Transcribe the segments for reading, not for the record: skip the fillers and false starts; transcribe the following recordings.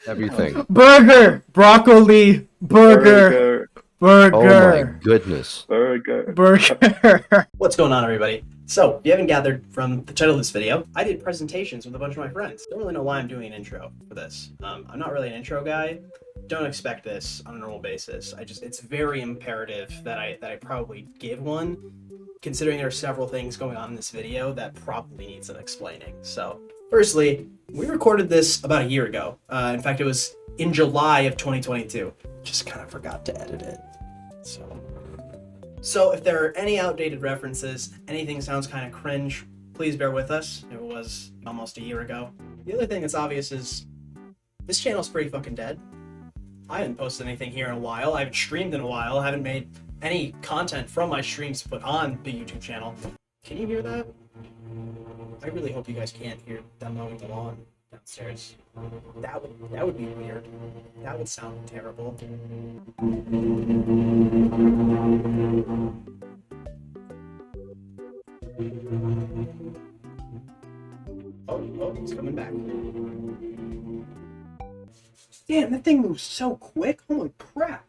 Everything. Burger! Broccoli! Burger! Burger! Oh my goodness. Burger! What's going on, everybody? So, if you haven't gathered from the title of this video, I did presentations with a bunch of my friends. Don't really know why I'm doing an intro for this. I'm not really an intro guy. Don't expect this on a normal basis. It's very imperative that I probably give one, considering there are several things going on in this video that probably need some explaining. So, firstly, we recorded this about a year ago. In fact, it was in July of 2022. Just kind of forgot to edit it. So if there are any outdated references, anything sounds kind of cringe, please bear with us. It was almost a year ago. The other thing that's obvious is this channel's pretty fucking dead. I haven't posted anything here in a while. I haven't streamed in a while. I haven't made any content from my streams to put on the YouTube channel. Can you hear that? I really hope you guys can't hear them mowing the lawn downstairs. That would be weird. That would sound terrible. Oh, he's coming back. Damn, that thing moves so quick. Holy crap.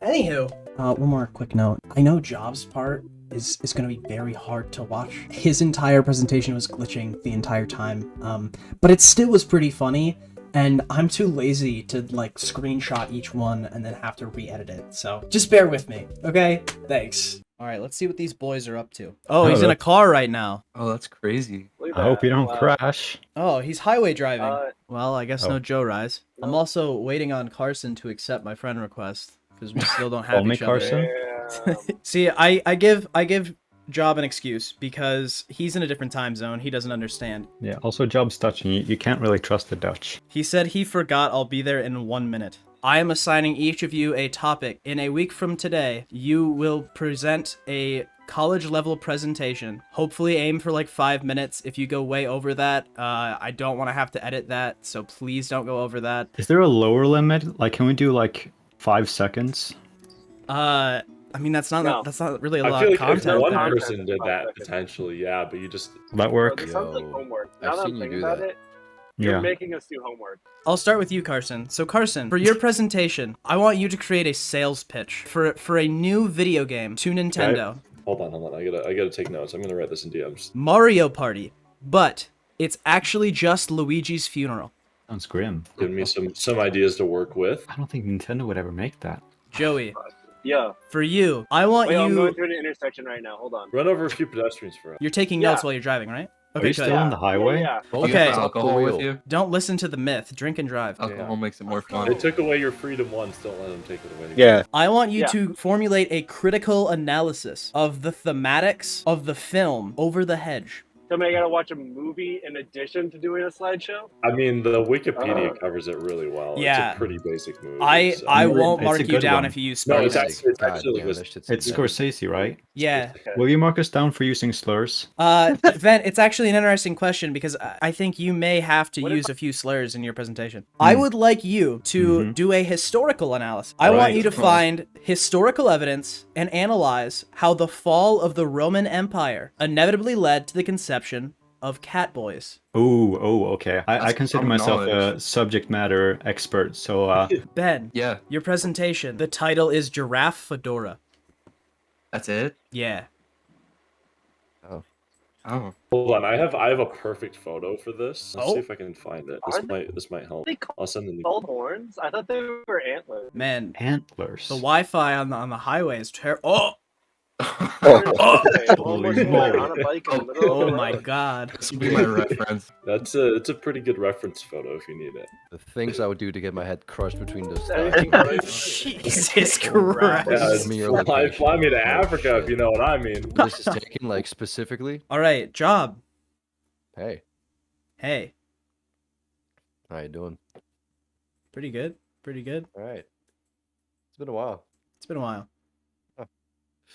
Anywho, one more quick note. I know Job's part is going to be very hard to watch. His entire presentation was glitching the entire time, but it still was pretty funny, and I'm too lazy to like screenshot each one and then have to re-edit it, so just bear with me, okay? Thanks. Alright, let's see what these boys are up to. Oh, he's in a car right now. Oh, that's crazy. I hope you don't crash. Oh, he's highway driving. Well, I guess no Jorise. I'm also waiting on Carson to accept my friend request, because we still don't have each other. Carson. See, I give Job an excuse because he's in a different time zone. He doesn't understand. Yeah, also Job's Dutch, and you can't really trust the Dutch. He said he forgot I'll be there in 1 minute. I am assigning each of you a topic. In a week from today, you will present a college level presentation. Hopefully aim for like 5 minutes. If you go way over that, I don't want to have to edit that, so please don't go over that. Is there a lower limit? Like, can we do like 5 seconds? I mean, that's not really a lot I feel of like if content. one person did that, potentially, yeah, but you just... That work? It sounds like homework. I've Now that seen I'm you thinking do about that. it, you're Yeah. making us do homework. I'll start with you, Carson. So Carson, for your presentation, I want you to create a sales pitch for a new video game to Nintendo. Hold on. I gotta take notes. I'm gonna write this in DMs. Mario Party, but it's actually just Luigi's funeral. Sounds grim. Give me some ideas to work with. I don't think Nintendo would ever make that. Joey, Yeah. for you, I want Wait, I'm you... going through an intersection right now. Hold on. Run over a few pedestrians for us. You're taking Yeah. notes while you're driving, right? Are Okay, you good. still on the highway? Yeah. Oh, Do you Okay. have alcohol with Wheel. you? Don't listen to the myth. Drink and drive. Alcohol makes it more They fun. took away your freedom once, don't let them take it away again. Yeah. I want you Yeah. to formulate a critical analysis of the thematics of the film Over the Hedge. Tell me I gotta watch a movie in addition to doing a slideshow? I mean, the Wikipedia covers it really well. Yeah. It's a pretty basic movie. I so- won't It's mark a you good down one. if you use No, spelling. it's actually God damn, good. that shit's It's insane. Scorsese, right? Yeah. Will you mark us down for using slurs? Ven, it's actually an interesting question because I think you may have to What if use a few slurs in your presentation. I would like you to do a historical analysis. I want Right. you to find historical evidence and analyze how the fall of the Roman Empire inevitably led to the conception of catboys. Oh, okay. I That's consider common myself a knowledge. subject matter expert, so Ben, Yeah, your presentation, the title is Giraffe Fedora. that's it? Yeah. Oh. Hold on, I have a perfect photo for this. Let's Oh. see if I can find it. This might help. They I'll send it. Called horns? I thought they were antlers. Man, antlers. the Wi-Fi on the highway is terrible. Holy moly. On a bike in the middle Oh of the my road. god. This will be my reference. It's a pretty good reference photo if you need it. The things I would do to get my head crushed between those Anything thighs. Jesus Christ. Yeah, Give me your fly location. me to Africa if you know what I mean. This is taken, like, specifically. All right, Job. Hey, Hey, how you doing? pretty good. Pretty good. All right. It's been a while. It's been a while.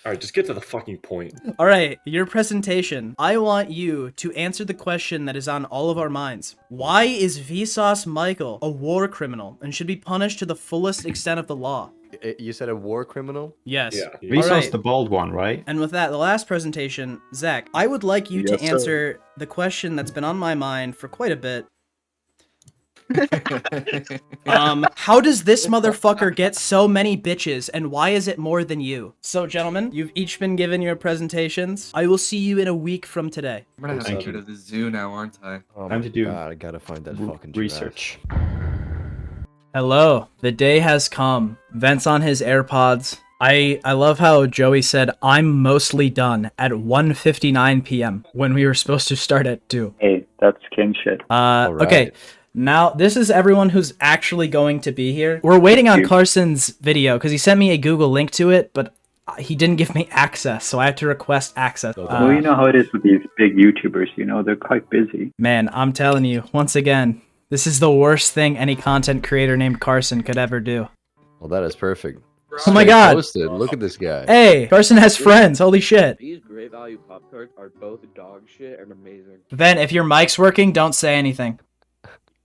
All right, just get to the fucking point. All right, your presentation. I want you to answer the question that is on all of our minds. Why is Vsauce Michael a war criminal and should be punished to the fullest extent of the law? You said a war criminal? Yes. Yeah. Vsauce Alright. the bald one, right? And with that, the last presentation, Zach, I would like you to Yes, sir. answer the question that's been on my mind for quite a bit. How does this motherfucker get so many bitches, and why is it more than you? So, gentlemen, you've each been given your presentations. I will see you in a week from today. I'm gonna have to Thank go you. to the zoo now, aren't I? Oh Time my to do God, I gotta find that fucking giraffe. research. Hello, the day has come. Vent's on his AirPods. I love how Joey said, I'm mostly done at 1:59 p.m. when we were supposed to start at 2. Hey, that's king shit. Okay, right. now this is everyone who's actually going to be here. We're waiting on You- Carson's video because he sent me a Google link to it, but he didn't give me access, so I have to request access. Well, you know how it is with these big YouTubers, you know, they're quite busy. Man, I'm telling you, once again, this is the worst thing any content creator named Carson could ever do. Well, that is perfect. Oh my Straight God. Posted. Look at this guy. Hey, Carson has friends, holy shit. These great value pop tarts are both dog shit and amazing. Ven, if your mic's working, don't say anything.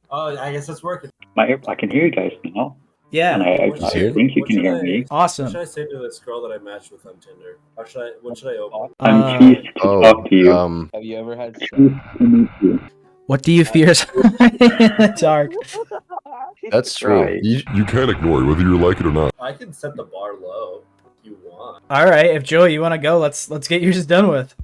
Oh, I guess it's working. I can hear you guys now, and Yeah, I think you can hear me. What awesome. should I say to this girl that I matched with on Tinder? Or should I? What should I open? I'm pleased to talk to you. Have you ever had sex? Pleased to meet you. What do you fear is in the dark? That's true. Right. You can't ignore it, whether you like it or not. I can set the bar low if you want. All right, if Joey, you want to go, let's get yours done with.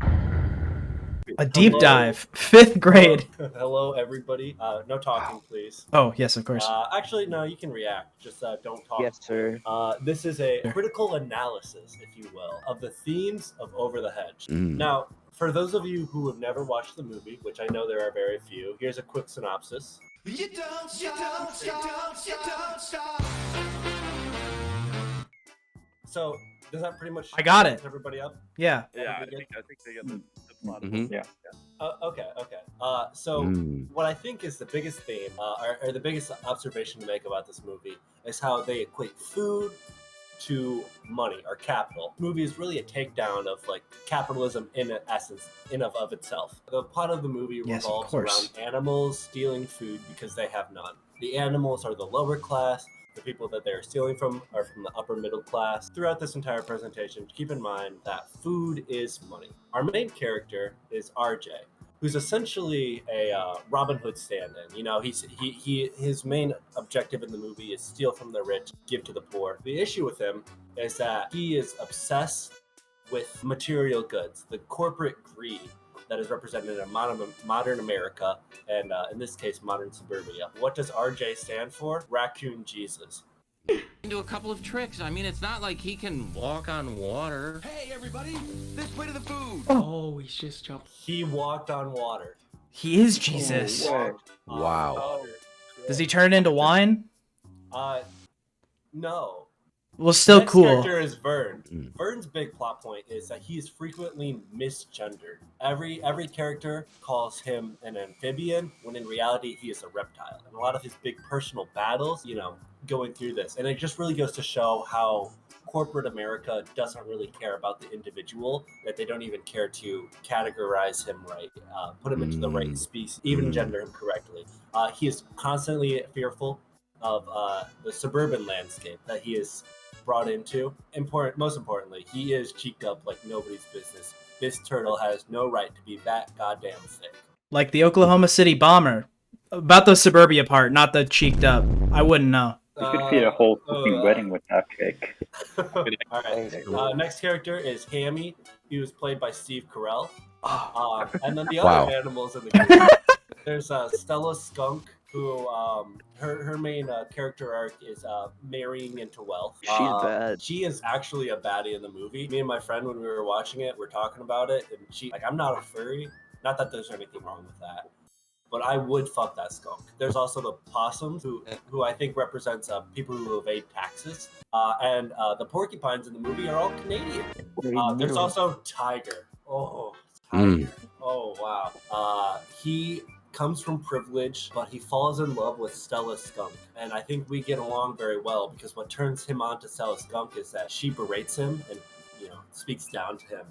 A deep Hello. dive, 5th grade. Hello, everybody. No talking, please. Oh yes, of course. Actually, no, you can react. Just don't talk. Yes, sir. This is a critical analysis, if you will, of the themes of Over the Hedge. Mm. Now, for those of you who have never watched the movie, which I know there are very few, here's a quick synopsis. So, does that pretty much I got it. everybody up? Yeah. Yeah, I think they get the plot. Mhm. Okay. So Mm. what I think is the biggest theme, or the biggest observation to make about this movie is how they equate food to money or capital. The movie is really a takedown of like capitalism in essence, in of itself. The plot of the movie Yes, of revolves course. around animals stealing food because they have none. The animals are the lower class. The people that they're stealing from are from the upper middle class. Throughout this entire presentation, keep in mind that food is money. Our main character is RJ, who's essentially a Robin Hood stand-in. You know, his main objective in the movie is steal from the rich, give to the poor. The issue with him is that he is obsessed with material goods, the corporate greed that is represented in modern America, and in this case, modern suburbia. What does RJ stand for? Raccoon Jesus. Do a couple of tricks. I mean, it's not like he can walk on water. Hey, everybody, this plate of the food. Oh, he's just jumped. He walked on water. He is Jesus. Walked on Wow. water. Does he turn into wine? No. Well, still Next cool. character is Vern. Mm. Vern's big plot point is that he is frequently misgendered. Every character calls him an amphibian, when in reality he is a reptile. And a lot of his big personal battles, you know, going through this. And it just really goes to show how corporate America doesn't really care about the individual, that they don't even care to categorize him right, put him into the right species, even gender him correctly. He is constantly fearful of the suburban landscape that he is brought into. Most importantly, he is cheeked up like nobody's business. This turtle has no right to be that goddamn thick. Like the Oklahoma City bomber. About the suburbia part, not the cheeked up. I wouldn't know. You could feed a whole fucking wedding with that cake. Alright, next character is Hammy. He was played by Steve Carell. And then the Wow. other animals in the group. There's Stella Skunk, who her main character arc is marrying into wealth. She's bad. She is actually a baddie in the movie. Me and my friend, when we were watching it, we're talking about it, and I'm not a furry. Not that there's anything wrong with that, but I would fuck that skunk. There's also the possums, who I think represents people who evade taxes, and the porcupines in the movie are all Canadian. There's also Tiger. Oh, Tiger. Oh wow. He comes from privilege, but he falls in love with Stella Skunk. And I think we get along very well, because what turns him on to Stella Skunk is that she berates him and, you know, speaks down to him.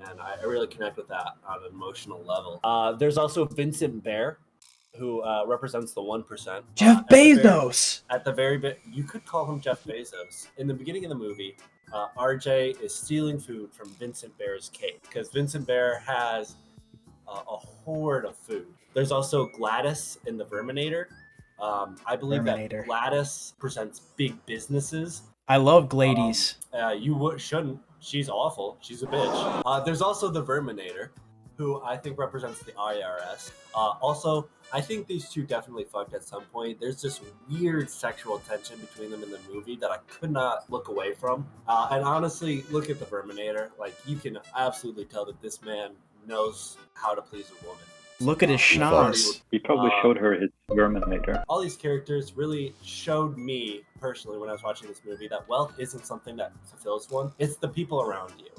And I really connect with that on an emotional level. There's also Vincent Bear, who represents the 1%. Jeff Bezos! At the very bit, you could call him Jeff Bezos. In the beginning of the movie, RJ is stealing food from Vincent Bear's cave, because Vincent Bear has a hoard of food. There's also Gladys in the Verminator, I believe Terminator. that Gladys presents big businesses. I love Gladies. Shouldn't. She's awful. She's a bitch. There's also the Verminator, who I think represents the IRS. Also, I think these two definitely fucked at some point. There's this weird sexual tension between them in the movie that I could not look away from. And honestly, look at the Verminator. Like, you can absolutely tell that this man knows how to please a woman. Look at his schnoz. He probably showed her his Verminator. All these characters really showed me, personally, when I was watching this movie, that wealth isn't something that fulfills one. It's the people around you.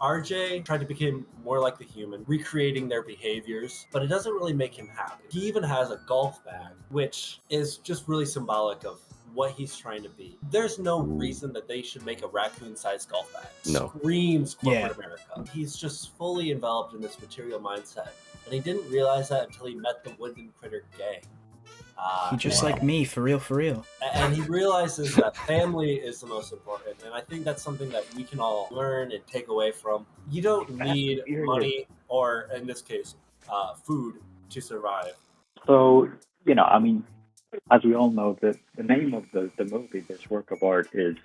RJ tried to become more like the human, recreating their behaviors, but it doesn't really make him happy. He even has a golf bag, which is just really symbolic of what he's trying to be. There's no reason that they should make a raccoon-sized golf bag. No. Screams corporate America. He's just fully enveloped in this material mindset, and he didn't realize that until he met the Wooden Critter gang. He just like me, for real, for real. And he realizes that family is the most important. And I think that's something that we can all learn and take away from. You don't need money or, in this case, food to survive. So, I mean, as we all know, the name of the movie, this work of art, is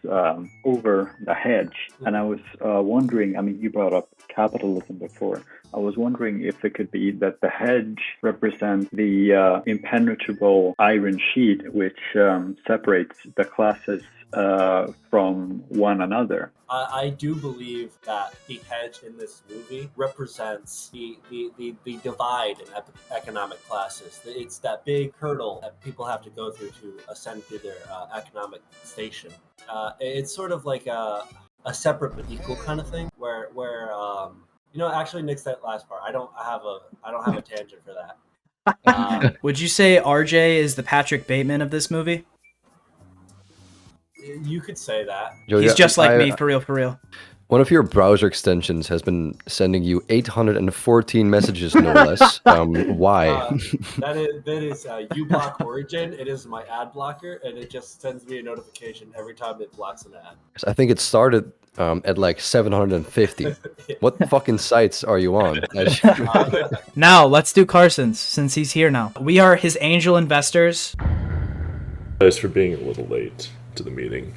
Over the Hedge. And I was wondering, I mean, you brought up capitalism before. I was wondering if it could be that the hedge represents the impenetrable iron sheet which separates the classes from one another. I do believe that the hedge in this movie represents the divide in economic classes. It's that big hurdle that people have to go through to ascend through their economic station. It's sort of like a separate but equal kind of thing, where actually nix that last part. I don't have a tangent for that. Would you say RJ is the Patrick Bateman of this movie? You could say that. He's just like me, for real, for real. One of your browser extensions has been sending you 814 messages, no less. Why? That is uBlock Origin. It is my ad blocker, and it just sends me a notification every time it blocks an ad. I think it started at like 750. What fucking sites are you on? Now, let's do Carson's, since he's here now. We are his angel investors. Thanks for being a little late to the meeting.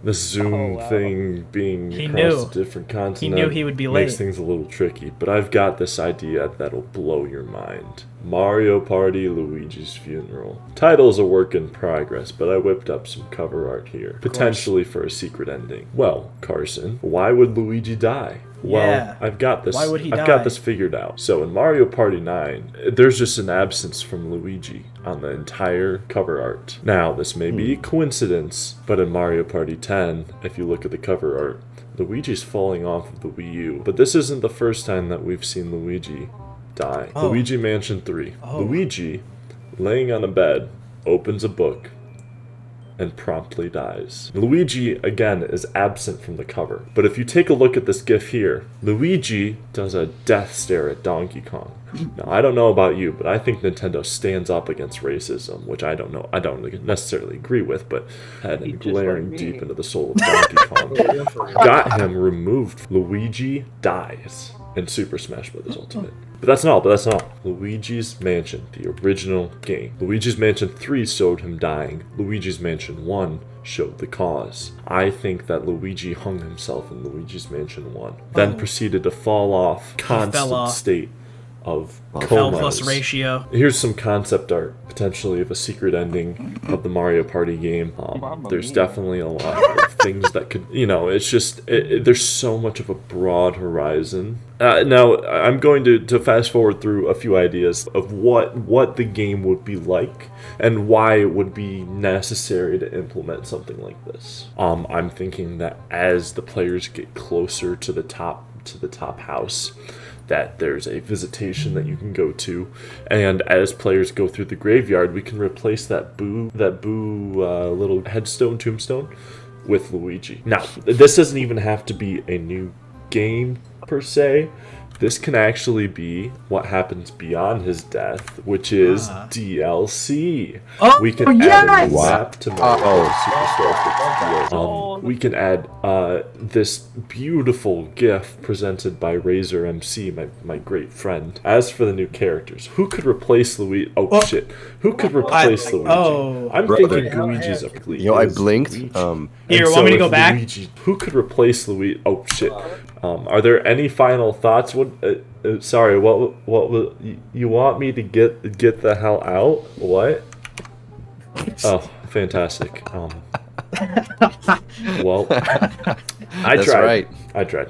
The Zoom thing being across a different continent he knew he would be late. Makes things a little tricky, but I've got this idea that'll blow your mind. Mario Party Luigi's Funeral. Title's a work in progress, but I whipped up some cover art here. Potentially for a secret ending. Well, Carson, why would Luigi die? Well, I've got this. Why would he die? I've got this figured out. So in Mario Party 9, there's just an absence from Luigi on the entire cover art. Now, this may be a coincidence, but in Mario Party 10, if you look at the cover art, Luigi's falling off of the Wii U. But this isn't the first time that we've seen Luigi die. Luigi Mansion 3. Luigi, laying on a bed, opens a book and promptly dies. Luigi, again, is absent from the cover. But if you take a look at this GIF here, Luigi does a death stare at Donkey Kong. Now, I don't know about you, but I think Nintendo stands up against racism, which I don't necessarily agree with, but had him glaring deep into the soul of Donkey Kong. Got him removed. Luigi dies in Super Smash Bros. Ultimate. But that's not all. Luigi's Mansion, the original game. Luigi's Mansion 3 showed him dying. Luigi's Mansion 1 showed the cause. I think that Luigi hung himself in Luigi's Mansion 1, then proceeded to fall off, constant state of comas. Ratio. Here's some concept art, potentially, of a secret ending of the Mario Party game. There's definitely a lot of things that could, it's just, there's so much of a broad horizon. Now, I'm going to fast forward through a few ideas of what the game would be like and why it would be necessary to implement something like this. I'm thinking that as the players get closer to the top house, that there's a visitation that you can go to, and as players go through the graveyard, we can replace that boo little tombstone with Luigi. Now, this doesn't even have to be a new game per se, This can actually be what happens beyond his death, which is DLC. Oh, We can yes! add a new map to Mario Superstars. Oh. We can add this beautiful GIF presented by Razor MC, my great friend. As for the new characters, who could replace Luigi? Oh shit! Who could replace Luigi? I'm thinking Luigi's a I blinked. Here, want me to go back? Luigi, who could replace Luigi? Oh shit! Are there any final thoughts? Sorry, what you want me to get the hell out? What? Oh, fantastic. Well, I That's tried. right. I tried.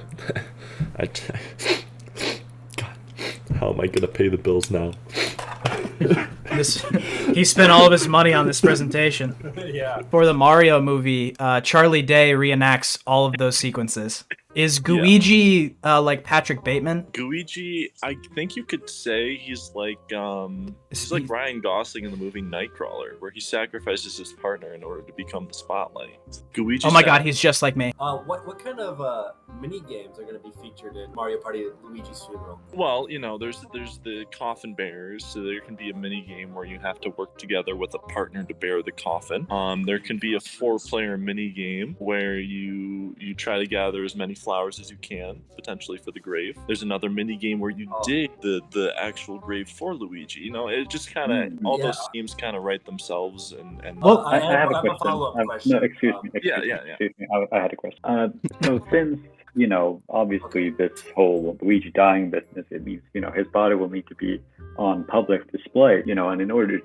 God, how am I gonna pay the bills now? He spent all of his money on this presentation. Yeah. For the Mario movie, Charlie Day reenacts all of those sequences. Is Guigi like Patrick Bateman? Guigi, I think you could say he's like Ryan Gosling in the movie Nightcrawler, where he sacrifices his partner in order to become the spotlight. Guigi. Oh my god, he's just like me. What kind of mini games are going to be featured in Mario Party Luigi's Funeral? Well, there's the coffin bearers, so there can be a mini game where you have to work together with a partner to bear the coffin. There can be a 4-player mini game where you try to gather as many flowers as you can, potentially for the grave. There's another mini game where you dig the actual grave for Luigi. It just kind of all those themes kind of write themselves. And I have a question. No, excuse me. Excuse me. I had a question. So since obviously this whole Luigi dying business, it means his body will need to be on public display. And in order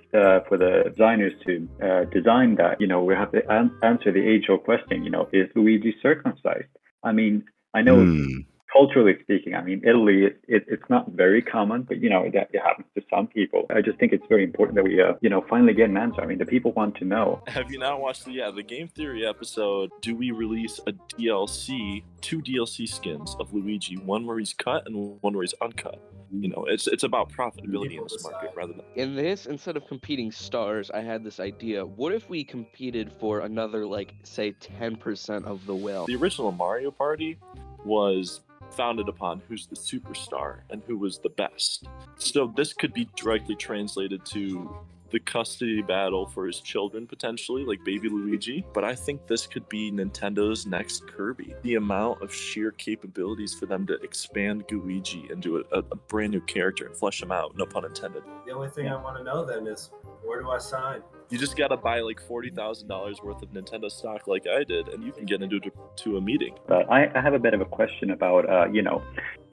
for the designers to design that, we have to answer the age-old question. Is Luigi circumcised? I mean, I know culturally speaking, Italy, it's not very common, but that it happens to some people. I just think it's very important that we finally get an answer. The people want to know. Have you not watched the Game Theory episode? Do we release a DLC, 2 DLC skins of Luigi, one where he's cut and one where he's uncut? It's about profitability in this market rather than. In this, instead of competing stars, I had this idea. What if we competed for another, say 10% of the will? The original Mario Party was founded upon who's the superstar and who was the best. So this could be directly translated to the custody battle for his children, potentially, like baby Luigi. But I think this could be Nintendo's next Kirby. The amount of sheer capabilities for them to expand Luigi into a brand new character and flesh him out, no pun intended. The only thing I want to know then is, where do I sign? You just gotta buy like $40,000 worth of Nintendo stock like I did, and you can get into a meeting. But I have a bit of a question about,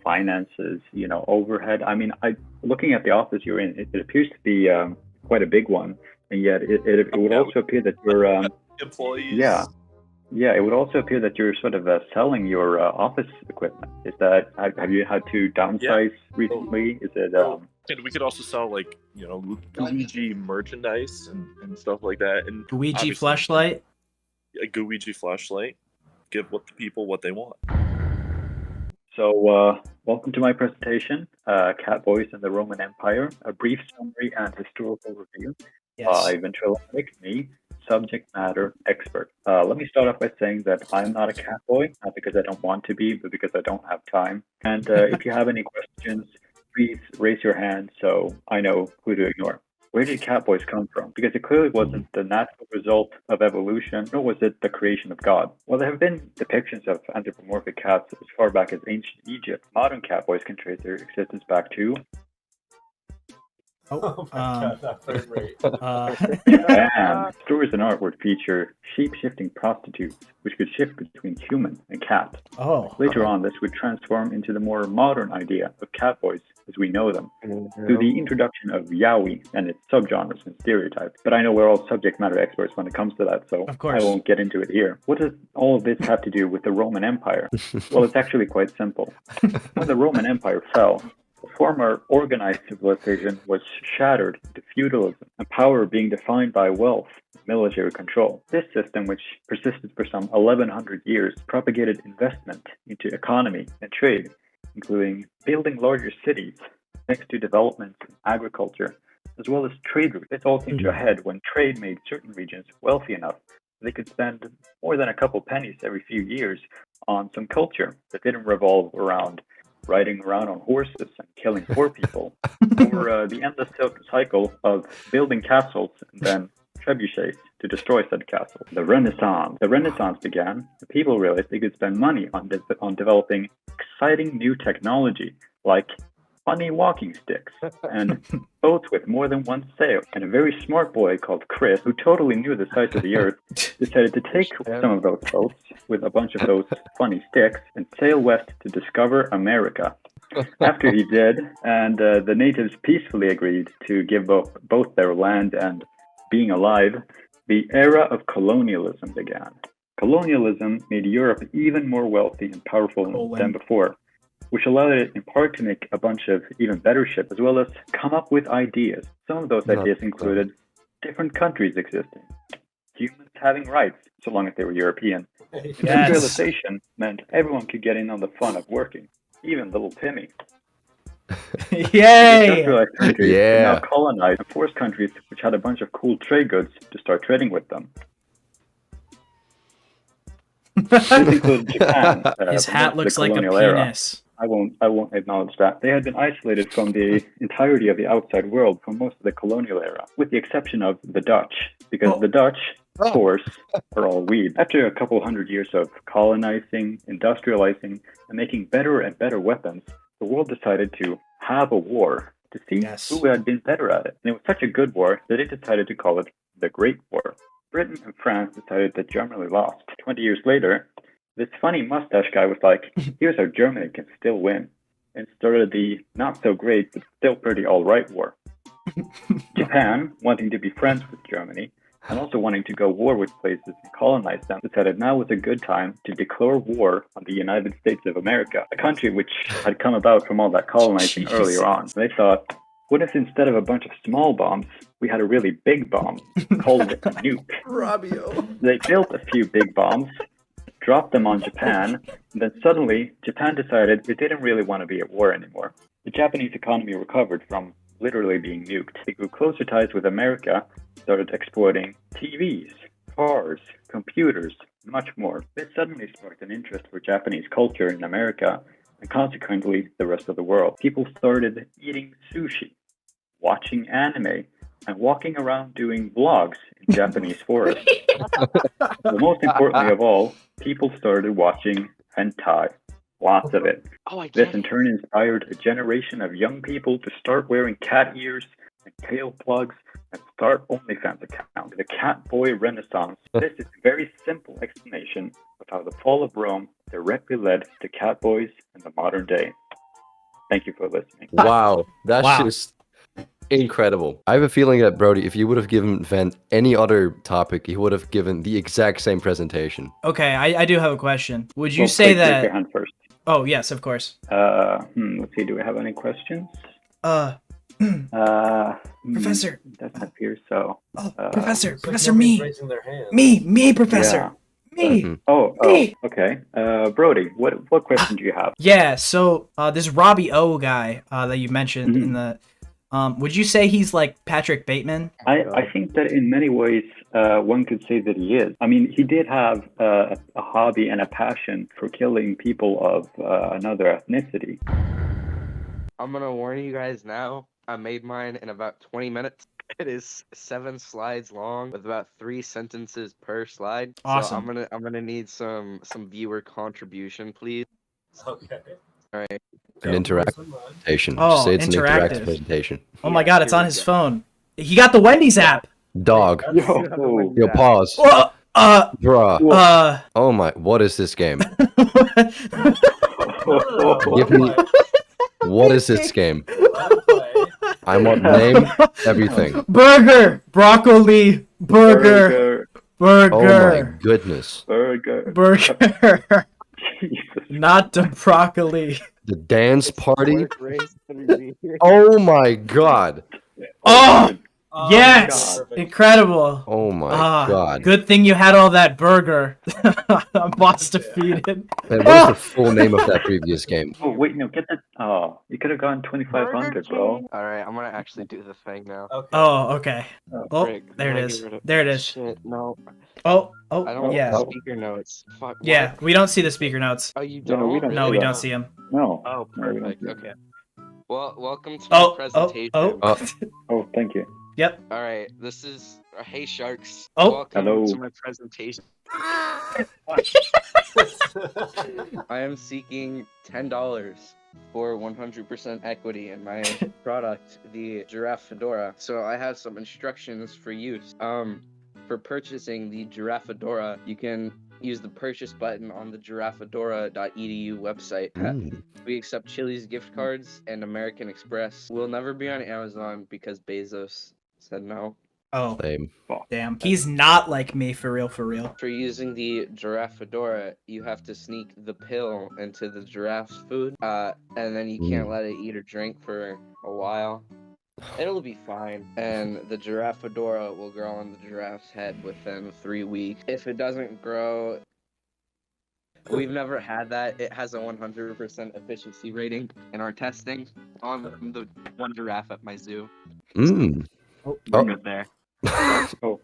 finances, overhead. Looking at the office you're in, it appears to be quite a big one, and yet it would also appear that you're employees. Yeah, it would also appear that you're sort of selling your office equipment. Is that have you had to downsize recently? Is it? And we could also sell Luigi merchandise and stuff like that. And Luigi flashlight. A Luigi flashlight. Give the people what they want. So, welcome to my presentation, Cat Boys in the Roman Empire, a brief summary and historical review by ventriloquic, me, subject matter expert. Let me start off by saying that I'm not a cat boy, not because I don't want to be, but because I don't have time. And if you have any questions, please raise your hand so I know who to ignore. Where did cat boys come from? Because it clearly wasn't the natural result of evolution, nor was it the creation of God. While there have been depictions of anthropomorphic cats as far back as ancient Egypt, modern cat boys can trace their existence back to... Oh my god, that frame rate. And stories and art would feature shape-shifting prostitutes, which could shift between human and cat. Later on, this would transform into the more modern idea of cat boys as we know them, through the introduction of yaoi and its subgenres and stereotypes. But I know we're all subject matter experts when it comes to that, so I won't get into it here. What does all of this have to do with the Roman Empire? Well, it's actually quite simple. When the Roman Empire fell, the former organized civilization was shattered into feudalism, and power being defined by wealth and military control. This system, which persisted for some 1100 years, propagated investment into economy and trade, including building larger cities next to developments in agriculture, as well as trade routes. This all came to a head when trade made certain regions wealthy enough that they could spend more than a couple pennies every few years on some culture that didn't revolve around riding around on horses and killing poor people, or the endless cycle of building castles and then trebuchets to destroy said castle. The Renaissance. The Renaissance began. The people realized they could spend money on developing exciting new technology like funny walking sticks and boats with more than one sail. And a very smart boy called Chris, who totally knew the size of the earth, decided to take some of those boats with a bunch of those funny sticks and sail west to discover America. After he did, and the natives peacefully agreed to give both their land and being alive, the era of colonialism began. Colonialism made Europe even more wealthy and powerful than before, which allowed it in part to make a bunch of even better ships, as well as come up with ideas. Some of those ideas included different countries existing, humans having rights, so long as they were European. Industrialization meant everyone could get in on the fun of working, even little Timmy. Yay! Industrialized countries could now colonize and force countries which had a bunch of cool trade goods to start trading with them. This included Japan. His hat looks like a penis. I won't acknowledge that. They had been isolated from the entirety of the outside world for most of the colonial era, with the exception of the Dutch, because the Dutch, of course, are all weeb. After a couple hundred years of colonizing, industrializing, and making better and better weapons, the world decided to have a war to see who had been better at it. And it was such a good war that it decided to call it the Great War. Britain and France decided that Germany lost. 20 years later, this funny mustache guy was like, here's how Germany can still win, and started the not so great but still pretty alright war. Japan, wanting to be friends with Germany, and also wanting to go war with places and colonize them, decided now was a good time to declare war on the United States of America, a country which had come about from all that colonizing earlier on. They thought, what if instead of a bunch of small bombs, we had a really big bomb, called it a nuke? Rabio. They built a few big bombs, dropped them on Japan, and then suddenly Japan decided it didn't really want to be at war anymore. The Japanese economy recovered from literally being nuked. They grew closer ties with America, started exporting TVs, cars, computers, and much more. This suddenly sparked an interest for Japanese culture in America, and consequently the rest of the world. People started eating sushi, watching anime, and walking around doing vlogs in Japanese forests. But most importantly of all, people started watching hentai. Lots of it. This in turn inspired a generation of young people to start wearing cat ears and tail plugs and start OnlyFans accounts. The cat boy renaissance. This is a very simple explanation of how the fall of Rome directly led to cat boys in the modern day. Thank you for listening. Wow, that's just incredible. I have a feeling that Brody, if you would have given Van any other topic, he would have given the exact same presentation. Okay, I do have a question. Would you say that... Raise your hand first. Oh, yes, of course. Let's see, do we have any questions? Professor. Doesn't appear so. Professor, me, Professor. Me. Me. Okay. Brody, what question do you have? Yeah, so this Robbie O guy that you mentioned in the... would you say he's like Patrick Bateman? I think that in many ways one could say that he is. I mean, he did have a hobby and a passion for killing people of another ethnicity. I'm gonna warn you guys now. I made mine in about 20 minutes. It is 7 slides long with about 3 sentences per slide. Awesome. So I'm gonna need some viewer contribution, please. Okay. All right. An interactive presentation. Oh, Just say it's interactive. an interactive presentation. Oh my god, it's on his phone. He got the Wendy's app. Dog. Yo, pause. Bruh. Oh my, what is this game? Give me... What is this game? I want name, everything. Burger! Broccoli! Burger! Oh my goodness. Burger! Not the broccoli. The dance party? Oh my god. Oh! Yes! Incredible. Oh my god. Good thing you had all that burger. Boss defeated. Man, what is the full name of that previous game? Oh, wait, no, get that. Oh, you could have gone 2,500, bro. All right, I'm gonna actually do the thing now. Oh, okay. Oh, Frick, there it I is. get rid of- There it is. Shit, no. Oh, Oh, I don't yeah. have speaker notes. Fuck. Yeah, what? we don't see the speaker notes. Oh, you No, don't? we don't No, see we that. don't see them. No. Oh, No, we don't perfect. see that. Okay. Well, welcome to my Oh, presentation. Oh, thank you. Yep. All right, this is Hey Sharks. Oh. Welcome Hello. to my presentation. I am seeking $10 for 100% equity in my product, the Giraffe Fedora. So I have some instructions for use. For purchasing the Giraffe Fedora, you can use the purchase button on the giraffedora.edu website. We accept Chili's gift cards and American Express. We'll never be on Amazon because Bezos said no. Oh, Same. damn. He's not like me, for real, for real. For using the Giraffe Fedora, you have to sneak the pill into the giraffe's food, and then you can't let it eat or drink for a while. It'll be fine, and the Giraffe Fedora will grow on the giraffe's head within 3 weeks. If it doesn't grow, we've never had that. It has a 100% efficiency rating in our testing on the one giraffe at my zoo. Oh, We're good there. Oh.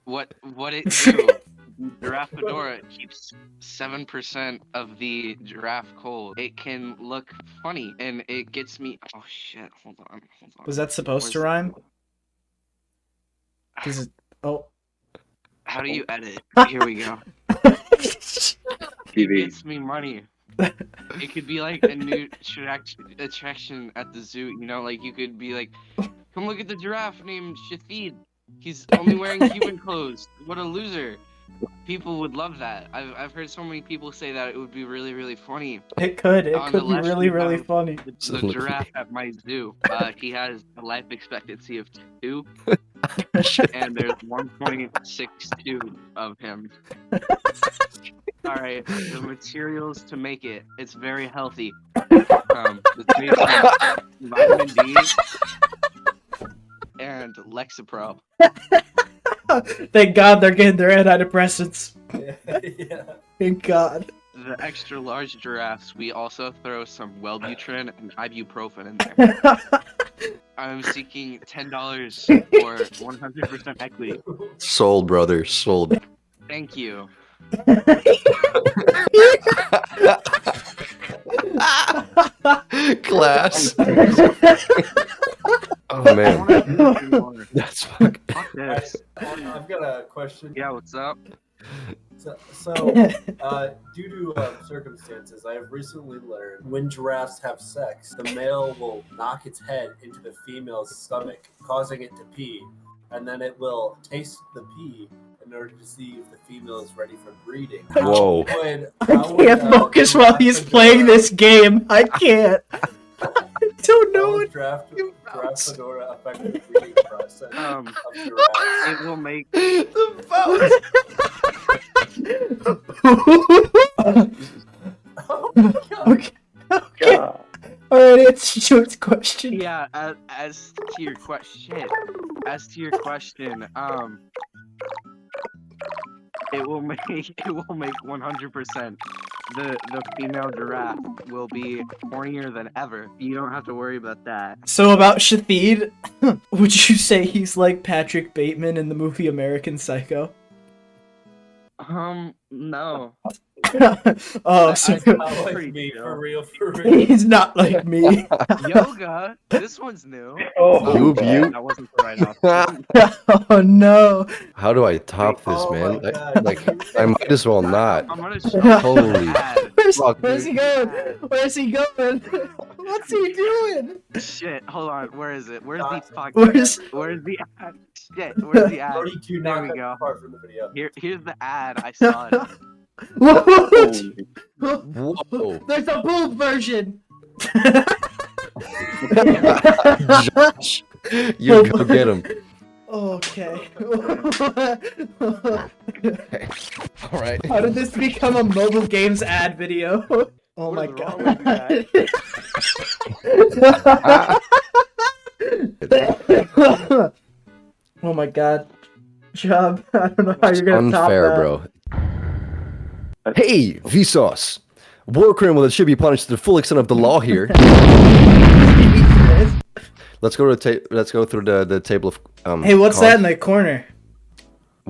What it do? Giraffe Fedora keeps 7% of the giraffe cold. It can look funny, and it gets me. Oh shit! Hold on. Was that supposed to rhyme? Is it? Oh. How do you edit? Here we go. It gets me money. It could be like a new attraction at the zoo. You know, like you could be like, come look at the giraffe named Shafid. He's only wearing human clothes. What a loser. People would love that. I've heard so many people say that it would be really, really funny. It could be Unless really, you really have funny. The giraffe at my zoo. He has a life expectancy of 2, and there's 1.62 of him. Alright, the materials to make it. It's very healthy. It's made from vitamin D and Lexapro. Thank God they're getting their antidepressants. Yeah. Thank God. The extra large giraffes, we also throw some Wellbutrin and ibuprofen in there. I'm seeking $10 for 100% equity. Sold, brother. Sold. Thank you. Class. Oh man. That's fucking. I've got a question. Yeah, what's up? So due to circumstances, I have recently learned when giraffes have sex, the male will knock its head into the female's stomach, causing it to pee, and then it will taste the pee in order to see if the female is ready for breeding. Whoa. I can't focus while he's playing this game. I can't. I don't know what. Giraffe Fedora affect the breeding process of giraffes. It will make Okay. Okay. Alright, it's your question. Yeah, as to your question, it will make 100%. The female giraffe will be hornier than ever. You don't have to worry about that. So about Shafid, would you say he's like Patrick Bateman in the movie American Psycho? No. Oh, so Not like me, for real. he's not like me. Yoga. This one's new. You. That wasn't the right option. Oh no. How do I top this, man? I might as well not. I'm gonna show Holy fuck, Where's he going? Where's he going? What's he doing? Shit, hold on. Where is it? Where's the fuck? Where's Where's the ad? Shit, where's the ad? There we go. From the video. Here's the ad. I saw it. Whoa. There's a boob version. Josh, you go get him. Okay. All right. How did this become a mobile games ad video? Oh my god. Oh my god. Job. I don't know how you're gonna top Unfair, that. bro. Hey, Vsauce. War criminal that should be punished to the full extent of the law here. Let's go to let's go through the table of Hey, what's cons. that in the corner?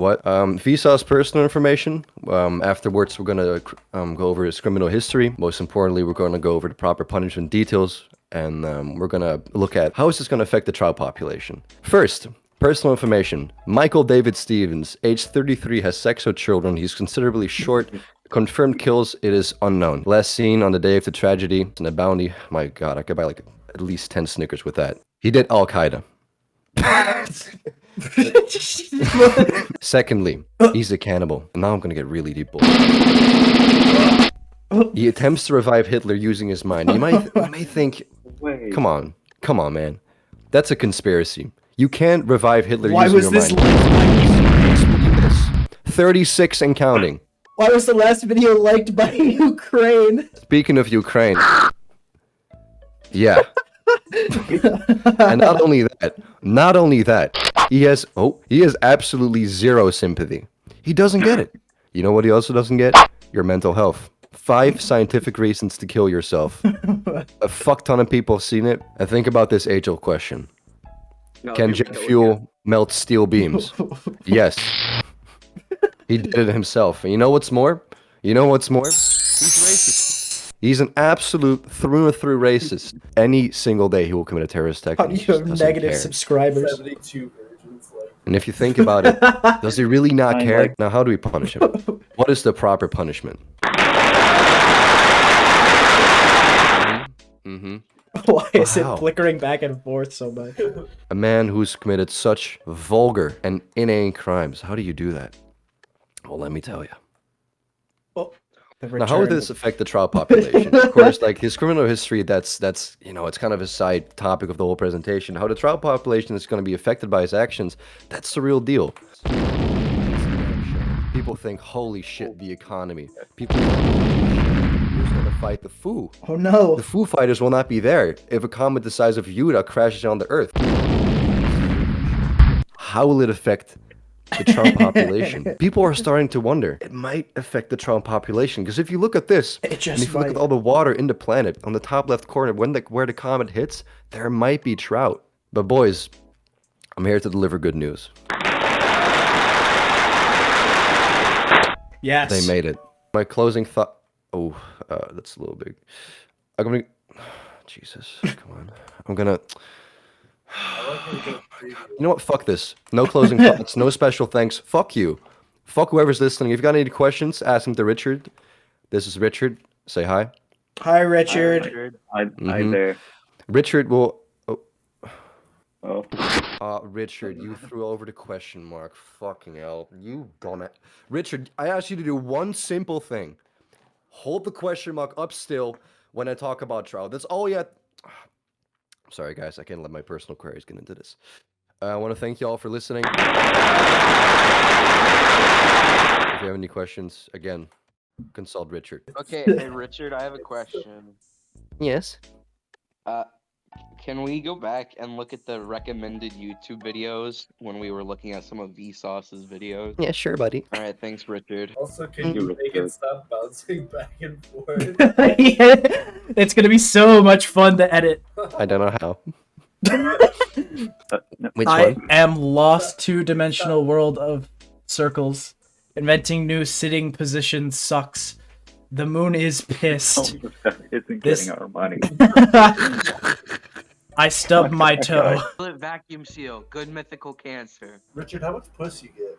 What? Vsauce's personal information. Afterwards, we're gonna go over his criminal history. Most importantly, we're gonna go over the proper punishment details, and we're gonna look at how is this gonna affect the child population. First, personal information. Michael David Stevens, age 33, has sex with children. He's considerably short. Confirmed kills, it is unknown. Last seen on the day of the tragedy, and a bounty. My God, I could buy like at least 10 Snickers with that. He did Al Qaeda. Secondly, he's a cannibal. And now I'm gonna get really deep. He attempts to revive Hitler using his mind. You may think, come on, man. That's a conspiracy. You can't revive Hitler Why using was your this mind. 36 and counting. Why was the last video liked by Ukraine? Speaking of Ukraine. Yeah. And not only that, he has absolutely zero sympathy. He doesn't get it. You know what he also doesn't get? Your mental health. 5 scientific reasons to kill yourself. A fuck ton of people have seen it. And think about this age-old question. Can jet fuel melt steel beams? Yes. He did it himself. And you know what's more? He's racist. He's an absolute through and through racist. Any single day he will commit a terrorist attack. How do you have negative subscribers? 72 virgins, like... And if you think about it, does he really not care? Now, how do we punish him? What is the proper punishment? Why is it flickering back and forth so much? A man who's committed such vulgar and inane crimes. How do you do that? Well, let me tell you. Now, how would this affect the child population? Of course, like his criminal history, that's it's kind of a side topic of the whole presentation. How the child population is going to be affected by his actions, that's the real deal. People think, holy shit, the economy. People think, who's going to fight the Foo? Oh no. The Foo Fighters will not be there if a comet the size of Utah crashes on the Earth. How will it affect the child population? People are starting to wonder. It might affect the child population because if you look at this, and if you look at all the water in the planet, on the top left corner, where the comet hits, there might be trout. But boys, I'm here to deliver good news. Yes. They made it. My closing thought. Oh, that's a little big. I'm gonna. Jesus, come on. I'm gonna. You know what? Fuck this. No closing thoughts. No special thanks. Fuck you. Fuck whoever's listening. If you got any questions, ask them to Richard. This is Richard. Say hi. Hi, Richard. Hi there. Richard will. Oh. Richard, you threw over the question mark. Fucking hell. You dumbass. Richard, I asked you to do one simple thing. Hold the question mark up still when I talk about trial. That's all you had. Sorry, guys. I can't let my personal queries get into this. I want to thank you all for listening. If you have any questions, again, consult Richard. Okay, hey Richard, I have a question. Yes. Can we go back and look at the recommended YouTube videos when we were looking at some of Vsauce's videos? Yeah, sure, buddy. All right, thanks, Richard. Also, can you make it stop bouncing back and forth? It's gonna be so much fun to edit. I don't know how. Which I one? am lost two-dimensional world of circles. Inventing new sitting positions sucks. The moon is pissed. Isn't getting our money. I stubbed my toe. Vacuum seal, good mythical cancer. Richard, how much puss you get?